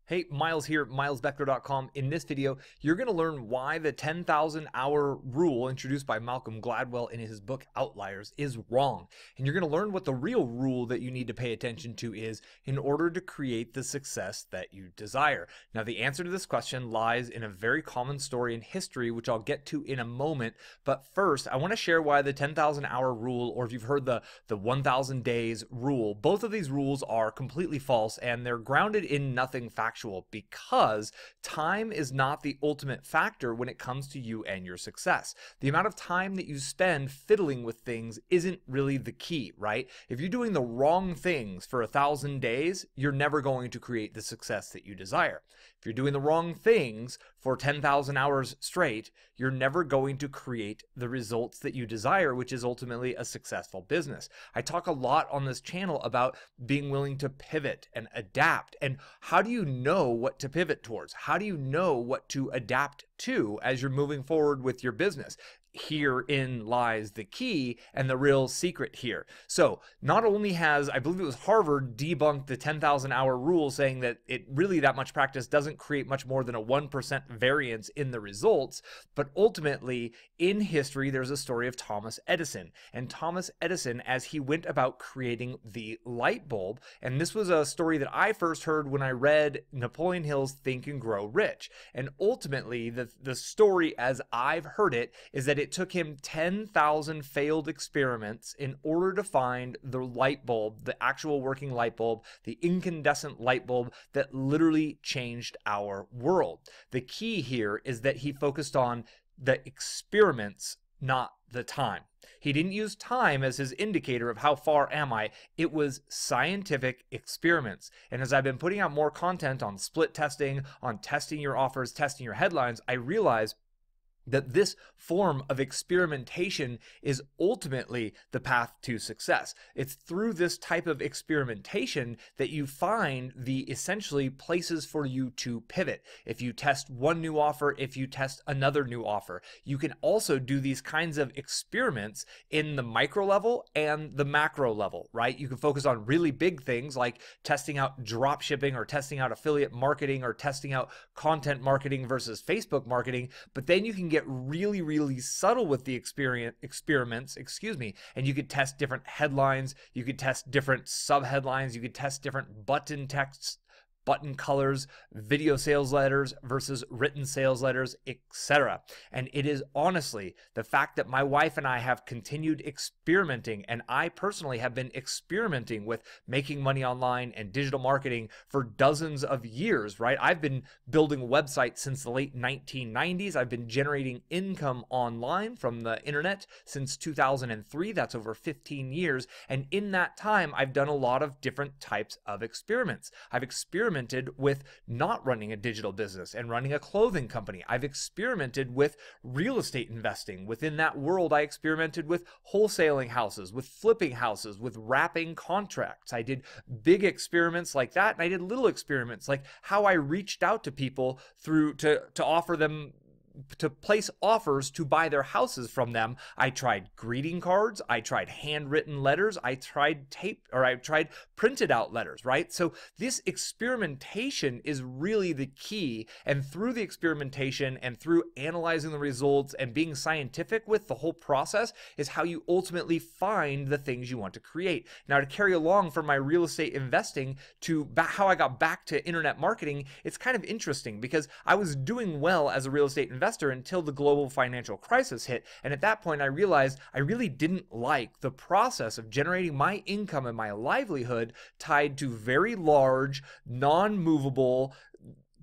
Hey, Miles here, milesbeckler.com. In this video, you're going to learn why the 10,000 hour rule introduced by Malcom Gladwell in his book Outliers is wrong. And you're going to learn what the real rule that you need to pay attention to is in order to create the success that you desire. Now, the answer to this question lies in a very common story in history, which I'll get to in a moment. But first, I want to share why the 10,000 hour rule, or if you've heard the 1,000 days rule, both of these rules are completely false and they're grounded in nothing factual. Because time is not the ultimate factor when it comes to you and your success. The amount of time that you spend fiddling with things isn't really the key, right? If you're doing the wrong things for 1,000 days, you're never going to create the success that you desire. If you're doing the wrong things for 10,000 hours straight, you're never going to create the results that you desire, which is ultimately a successful business. I talk a lot on this channel about being willing to pivot and adapt. And how do you know what to pivot towards? How do you know what to adapt to as you're moving forward with your business? Herein lies the key and the real secret here. So not only has, I believe it was Harvard, debunked the 10,000 hour rule, saying that it really that much practice doesn't create much more than a 1% variance in the results, but ultimately in history there's a story of Thomas Edison. And Thomas Edison, as he went about creating the light bulb, and this was a story that I first heard when I read Napoleon Hill's Think and Grow Rich. And ultimately the story as I've heard it is that it took him 10,000 failed experiments in order to find the light bulb, the actual working light bulb, the incandescent light bulb that literally changed our world. The key here is that he focused on the experiments, not the time. He didn't use time as his indicator of how far am I. It was scientific experiments. And as I've been putting out more content on split testing, on testing your offers, testing your headlines, I realize that this form of experimentation is ultimately the path to success. It's through this type of experimentation that you find the essentially places for you to pivot. If you test one new offer, if you test another new offer, you can also do these kinds of experiments in the micro level and the macro level, right? You can focus on really big things like testing out drop shipping or testing out affiliate marketing or testing out content marketing versus Facebook marketing, but then you can get really subtle with the experiments, and you could test different headlines, you could test different sub headlines, you could test different button texts, button colors, video sales letters versus written sales letters, etc. And it is honestly the fact that my wife and I have continued experimenting, and I personally have been experimenting with making money online and digital marketing for dozens of years, right? I've been building websites since the late 1990s. I've been generating income online from the internet since 2003. That's over 15 years. And in that time, I've done a lot of different types of experiments. I've experimented with not running a digital business and running a clothing company. I've experimented with real estate investing. Within that world, I experimented with wholesaling houses, with flipping houses, with wrapping contracts. I did big experiments like that, and I did little experiments like how I reached out to people to offer them, to place offers to buy their houses from them. I tried greeting cards, I tried handwritten letters, I tried printed out letters, right? So this experimentation is really the key, and through the experimentation and through analyzing the results and being scientific with the whole process is how you ultimately find the things you want to create. Now, to carry along from my real estate investing to how I got back to internet marketing, it's kind of interesting because I was doing well as a real estate investor until the global financial crisis hit. And at that point, I realized I really didn't like the process of generating my income and my livelihood tied to very large, non-movable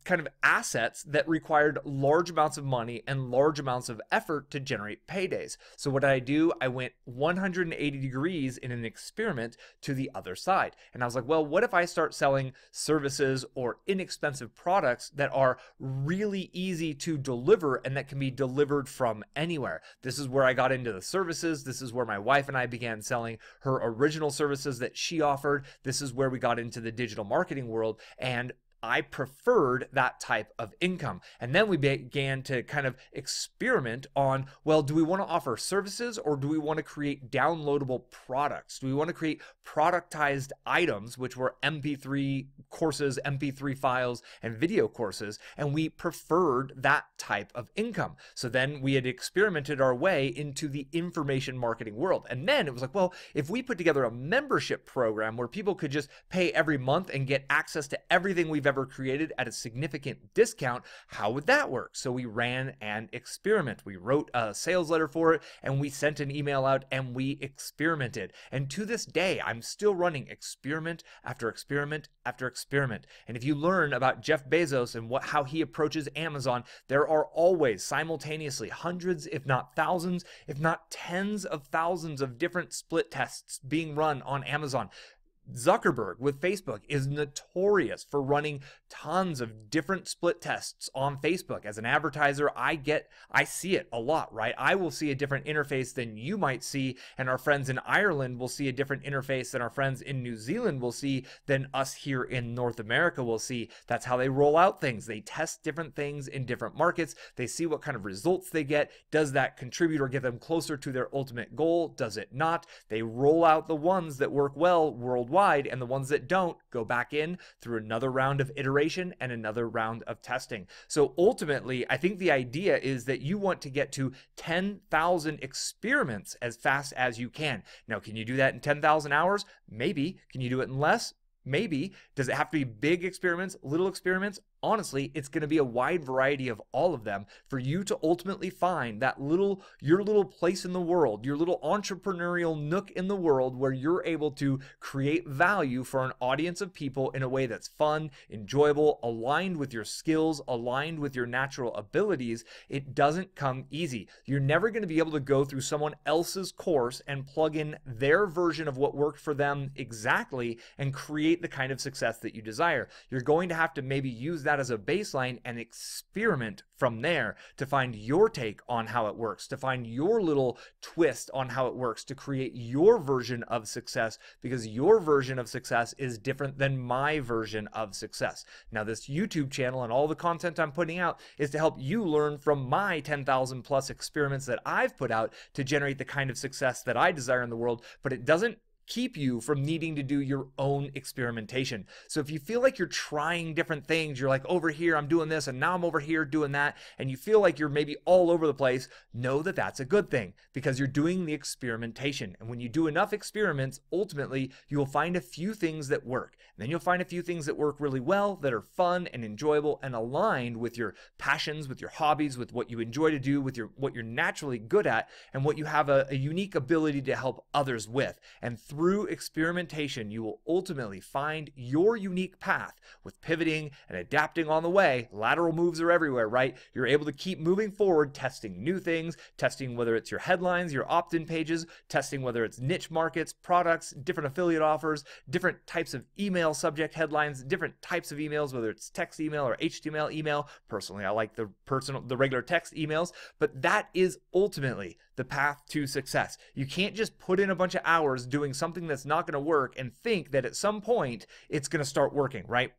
kind of assets that required large amounts of money and large amounts of effort to generate paydays. So what did I do? I went 180 degrees in an experiment to the other side. And I was like, well, what if I start selling services or inexpensive products that are really easy to deliver and that can be delivered from anywhere? This is where I got into the services. This is where my wife and I began selling her original services that she offered. This is where we got into the digital marketing world. And I preferred that type of income. And then we began to kind of experiment on, well, do we want to offer services or do we want to create downloadable products? Do we want to create productized items, which were MP3 courses, MP3 files, and video courses? And we preferred that type of income. So then we had experimented our way into the information marketing world. And then it was like, well, if we put together a membership program where people could just pay every month and get access to everything we've ever created at a significant discount, how would that work? So we ran an experiment. We wrote a sales letter for it, and we sent an email out, and we experimented. And to this day, I'm still running experiment after experiment after experiment. And if you learn about Jeff Bezos and how he approaches Amazon, there are always simultaneously hundreds, if not thousands, if not tens of thousands of different split tests being run on Amazon. Zuckerberg with Facebook is notorious for running tons of different split tests on Facebook. As an advertiser, I see it a lot, right? I will see a different interface than you might see, and our friends in Ireland will see a different interface than our friends in New Zealand will see, than us here in North America will see. That's how they roll out things. They test different things in different markets. They see what kind of results they get. Does that contribute or get them closer to their ultimate goal? Does it not? They roll out the ones that work well worldwide, and the ones that don't go back in through another round of iteration and another round of testing. So ultimately, I think the idea is that you want to get to 10,000 experiments as fast as you can. Now, can you do that in 10,000 hours? Maybe. Can you do it in less? Maybe. Does it have to be big experiments, little experiments? Honestly, it's going to be a wide variety of all of them for you to ultimately find that your little place in the world, your little entrepreneurial nook in the world where you're able to create value for an audience of people in a way that's fun, enjoyable, aligned with your skills, aligned with your natural abilities. It doesn't come easy. You're never going to be able to go through someone else's course and plug in their version of what worked for them exactly and create the kind of success that you desire. You're going to have to maybe use that as a baseline and experiment from there to find your take on how it works, to find your little twist on how it works, to create your version of success, because your version of success is different than my version of success. Now, this YouTube channel and all the content I'm putting out is to help you learn from my 10,000 plus experiments that I've put out to generate the kind of success that I desire in the world, but it doesn't keep you from needing to do your own experimentation. So if you feel like you're trying different things, you're like, over here I'm doing this and now I'm over here doing that, and you feel like you're maybe all over the place, know that that's a good thing, because you're doing the experimentation. And when you do enough experiments, ultimately you will find a few things that work. And then you'll find a few things that work really well, that are fun and enjoyable and aligned with your passions, with your hobbies, with what you enjoy to do, with what you're naturally good at, and what you have a unique ability to help others with. And through experimentation, you will ultimately find your unique path. With pivoting and adapting on the way, lateral moves are everywhere, right? You're able to keep moving forward, testing new things, testing whether it's your headlines, your opt-in pages, testing whether it's niche markets, products, different affiliate offers, different types of email subject headlines, different types of emails, whether it's text email or HTML email. Personally, I like the regular text emails, but that is ultimately the path to success. You can't just put in a bunch of hours doing something that's not going to work and think that at some point it's going to start working, right?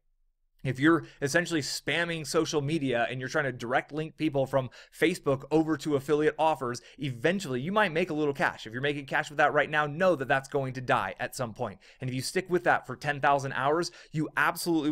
If you're essentially spamming social media and you're trying to direct link people from Facebook over to affiliate offers, eventually you might make a little cash. If you're making cash with that right now, know that that's going to die at some point. And if you stick with that for 10,000 hours, you absolutely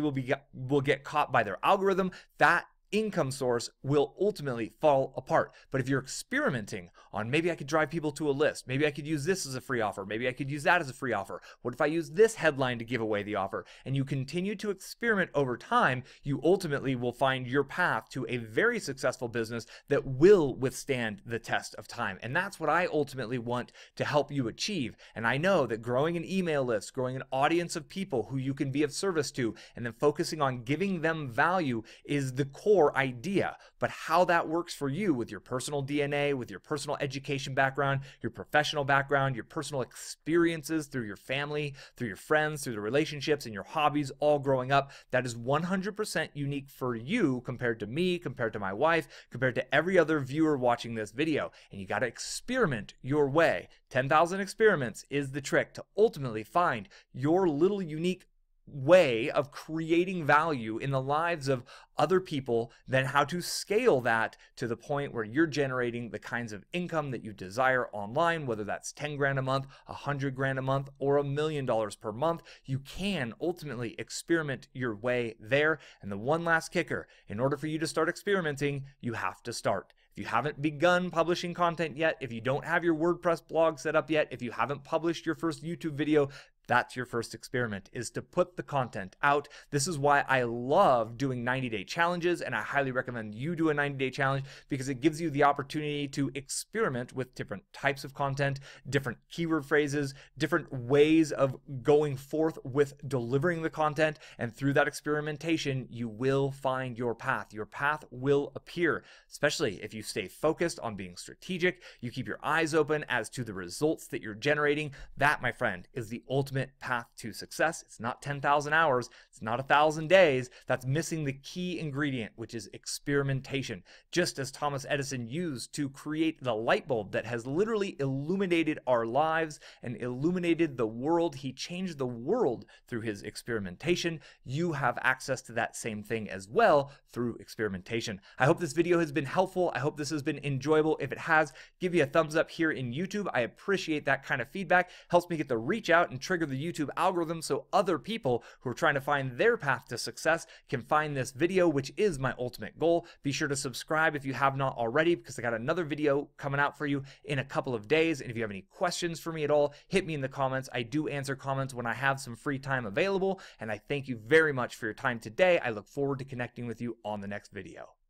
will get caught by their algorithm. That income source will ultimately fall apart. But if you're experimenting on, maybe I could drive people to a list, maybe I could use this as a free offer, maybe I could use that as a free offer, what if I use this headline to give away the offer, and you continue to experiment over time, you ultimately will find your path to a very successful business that will withstand the test of time. And that's what I ultimately want to help you achieve. And I know that growing an email list, growing an audience of people who you can be of service to, and then focusing on giving them value is the core idea. But how that works for you with your personal DNA, with your personal education background, your professional background, your personal experiences through your family, through your friends, through the relationships and your hobbies all growing up, that is 100% unique for you compared to me, compared to my wife, compared to every other viewer watching this video. And you got to experiment your way. 10,000 experiments is the trick to ultimately find your little unique way of creating value in the lives of other people, then how to scale that to the point where you're generating the kinds of income that you desire online, whether that's 10 grand a month, 100 grand a month, or $1 million per month. You can ultimately experiment your way there. And the one last kicker, in order for you to start experimenting, you have to start. If you haven't begun publishing content yet, if you don't have your WordPress blog set up yet, if you haven't published your first YouTube video, that's your first experiment, is to put the content out. This is why I love doing 90-day challenges, and I highly recommend you do a 90-day challenge, because it gives you the opportunity to experiment with different types of content, different keyword phrases, different ways of going forth with delivering the content, and through that experimentation, you will find your path. Your path will appear, especially if you stay focused on being strategic, you keep your eyes open as to the results that you're generating. That, my friend, is the ultimate path to success. It's not 10,000 hours. It's not 1,000 days. That's missing the key ingredient, which is experimentation. Just as Thomas Edison used to create the light bulb that has literally illuminated our lives and illuminated the world. He changed the world through his experimentation. You have access to that same thing as well through experimentation. I hope this video has been helpful. I hope this has been enjoyable. If it has, give you a thumbs up here in YouTube. I appreciate that kind of feedback. Helps me get the reach out and trigger the YouTube algorithm so other people who are trying to find their path to success can find this video, which is my ultimate goal. Be sure to subscribe if you have not already, because I got another video coming out for you in a couple of days. And if you have any questions for me at all, hit me in the comments. I do answer comments when I have some free time available. And I thank you very much for your time today. I look forward to connecting with you on the next video.